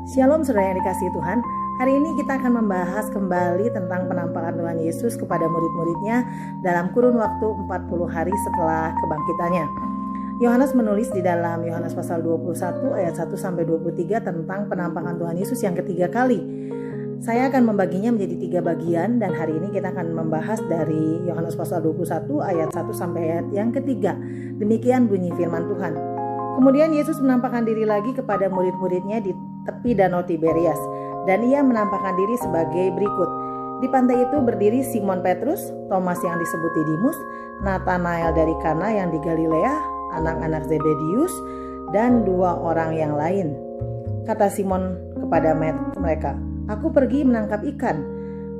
Shalom saudara yang dikasihi Tuhan. Hari ini kita akan membahas kembali tentang penampakan Tuhan Yesus kepada murid-muridnya dalam kurun waktu 40 hari setelah kebangkitannya. Yohanes menulis di dalam Yohanes pasal 21 ayat 1 sampai 23 tentang penampakan Tuhan Yesus yang ketiga kali. Saya akan membaginya menjadi 3 bagian dan hari ini kita akan membahas dari Yohanes pasal 21 ayat 1 sampai ayat yang ketiga. Demikian bunyi firman Tuhan. Kemudian Yesus menampakkan diri lagi kepada murid-muridnya di tepi danau Tiberias, dan ia menampakkan diri sebagai berikut. Di pantai itu berdiri Simon Petrus, Thomas yang disebut Didimus, Natanael dari Kana yang di Galilea, anak-anak Zebedius, dan 2 orang yang lain. Kata Simon kepada mereka, "Aku pergi menangkap ikan."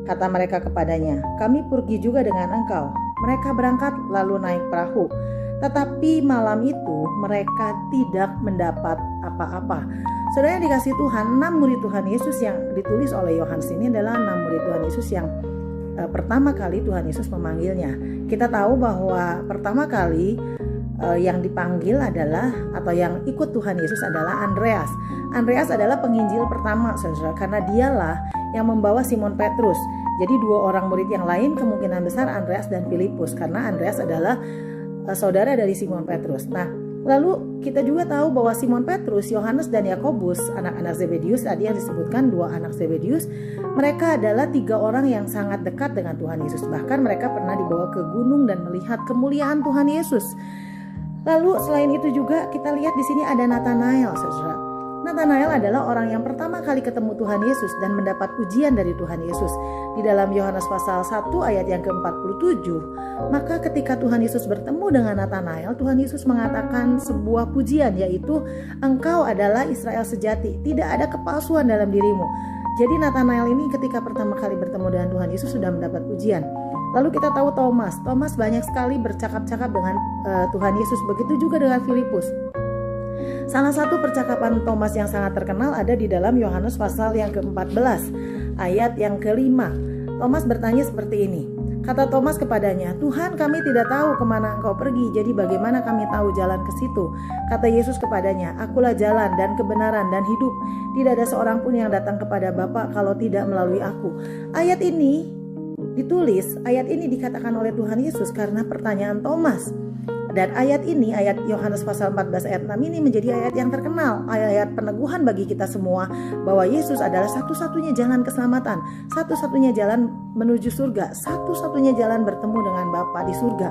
Kata mereka kepadanya, "Kami pergi juga dengan engkau." Mereka berangkat lalu naik perahu. Tetapi malam itu mereka tidak mendapat apa-apa. Saudara yang dikasihi Tuhan, 6 murid Tuhan Yesus yang ditulis oleh Yohanes ini adalah 6 murid Tuhan Yesus yang pertama kali Tuhan Yesus memanggilnya. Kita tahu bahwa pertama kali yang dipanggil adalah atau yang ikut Tuhan Yesus adalah Andreas. Andreas adalah penginjil pertama, saudara, karena dialah yang membawa Simon Petrus. Jadi 2 orang murid yang lain kemungkinan besar Andreas dan Filipus, karena Andreas adalah saudara dari Simon Petrus. Nah, lalu kita juga tahu bahwa Simon Petrus, Yohanes dan Yakobus, anak-anak Zebedius, tadi yang disebutkan 2 anak Zebedius, mereka adalah 3 orang yang sangat dekat dengan Tuhan Yesus. Bahkan mereka pernah dibawa ke gunung dan melihat kemuliaan Tuhan Yesus. Lalu selain itu juga kita lihat di sini ada Natanael, saudara. Natanael adalah orang yang pertama kali ketemu Tuhan Yesus dan mendapat pujian dari Tuhan Yesus. Di dalam Yohanes pasal 1 ayat yang ke-47, maka ketika Tuhan Yesus bertemu dengan Natanael, Tuhan Yesus mengatakan sebuah pujian, yaitu "Engkau adalah Israel sejati, tidak ada kepalsuan dalam dirimu." Jadi Natanael ini ketika pertama kali bertemu dengan Tuhan Yesus sudah mendapat pujian. Lalu kita tahu Thomas banyak sekali bercakap-cakap dengan Tuhan Yesus, begitu juga dengan Filipus. Salah satu percakapan Thomas yang sangat terkenal ada di dalam Yohanes pasal yang ke-14 ayat yang ke-5. Thomas bertanya seperti ini. Kata Thomas kepadanya, "Tuhan, kami tidak tahu kemana engkau pergi, jadi bagaimana kami tahu jalan ke situ?" Kata Yesus kepadanya, "Akulah jalan dan kebenaran dan hidup. Tidak ada seorang pun yang datang kepada Bapa kalau tidak melalui aku." Ayat ini dikatakan oleh Tuhan Yesus karena pertanyaan Thomas. Dan ayat ini, ayat Yohanes pasal 14 ayat 6 ini menjadi ayat yang terkenal, ayat peneguhan bagi kita semua bahwa Yesus adalah satu-satunya jalan keselamatan, satu-satunya jalan menuju surga, satu-satunya jalan bertemu dengan Bapa di surga.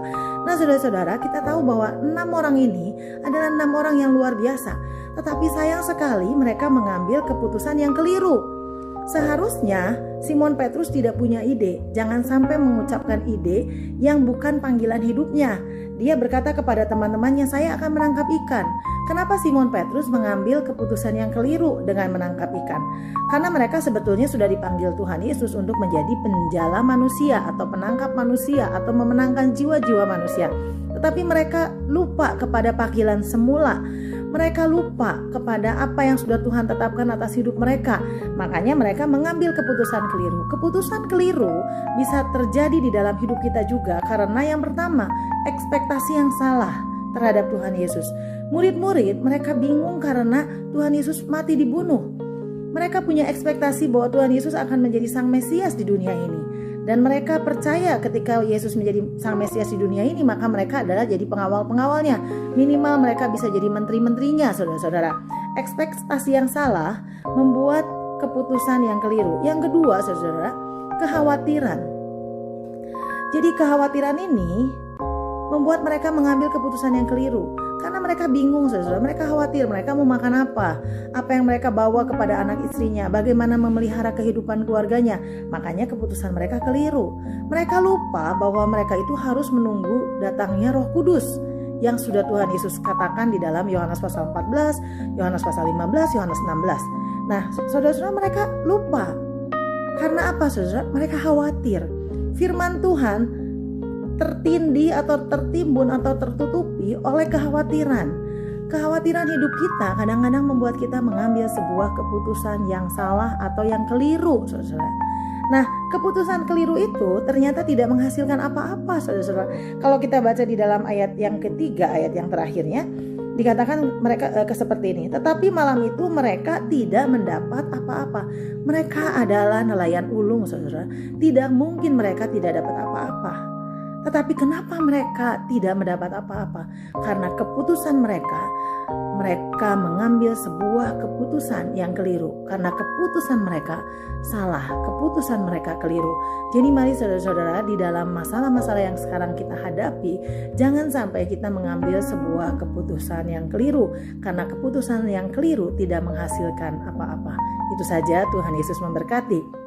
Nah, saudara-saudara, kita tahu bahwa 6 orang ini adalah 6 orang yang luar biasa, tetapi sayang sekali mereka mengambil keputusan yang keliru. Seharusnya Simon Petrus tidak punya ide, jangan sampai mengucapkan ide yang bukan panggilan hidupnya. Dia berkata kepada teman-temannya, "Saya akan menangkap ikan." Kenapa Simon Petrus mengambil keputusan yang keliru dengan menangkap ikan? Karena mereka sebetulnya sudah dipanggil Tuhan Yesus untuk menjadi penjala manusia atau penangkap manusia atau memenangkan jiwa-jiwa manusia. Tetapi mereka lupa kepada panggilan semula. Mereka lupa kepada apa yang sudah Tuhan tetapkan atas hidup mereka. Makanya mereka mengambil keputusan keliru. Keputusan keliru bisa terjadi di dalam hidup kita juga karena yang pertama, ekspektasi yang salah terhadap Tuhan Yesus. Murid-murid mereka bingung karena Tuhan Yesus mati dibunuh. Mereka punya ekspektasi bahwa Tuhan Yesus akan menjadi Sang Mesias di dunia ini. Dan mereka percaya ketika Yesus menjadi Sang Mesias di dunia ini, maka mereka adalah jadi pengawal-pengawalnya. Minimal mereka bisa jadi menteri-menterinya, saudara-saudara. Ekspektasi yang salah membuat keputusan yang keliru. Yang kedua, saudara, kekhawatiran. Jadi kekhawatiran ini membuat mereka mengambil keputusan yang keliru. Karena mereka bingung, saudara. Mereka khawatir, mereka mau makan apa yang mereka bawa kepada anak istrinya, bagaimana memelihara kehidupan keluarganya. Makanya keputusan mereka keliru. Mereka lupa bahwa mereka itu harus menunggu datangnya Roh Kudus yang sudah Tuhan Yesus katakan di dalam Yohanes pasal 14, Yohanes pasal 15, Yohanes 16. Nah, saudara-saudara, mereka lupa. Karena apa, saudara? Mereka khawatir. Firman Tuhan tertindih atau tertimbun atau tertutupi oleh kekhawatiran. Kekhawatiran hidup kita kadang-kadang membuat kita mengambil sebuah keputusan yang salah atau yang keliru, saudara. Nah, keputusan keliru itu ternyata tidak menghasilkan apa-apa, saudara. Kalau kita baca di dalam ayat yang ketiga, ayat yang terakhirnya, Dikatakan mereka seperti ini, tetapi malam itu mereka tidak mendapat apa-apa. Mereka adalah nelayan ulung, saudara. Tidak mungkin mereka tidak dapat apa-apa. Tetapi kenapa mereka tidak mendapat apa-apa? Karena keputusan mereka mengambil sebuah keputusan yang keliru. Karena keputusan mereka salah, keputusan mereka keliru. Jadi mari saudara-saudara, di dalam masalah-masalah yang sekarang kita hadapi, jangan sampai kita mengambil sebuah keputusan yang keliru. Karena keputusan yang keliru tidak menghasilkan apa-apa. Itu saja, Tuhan Yesus memberkati.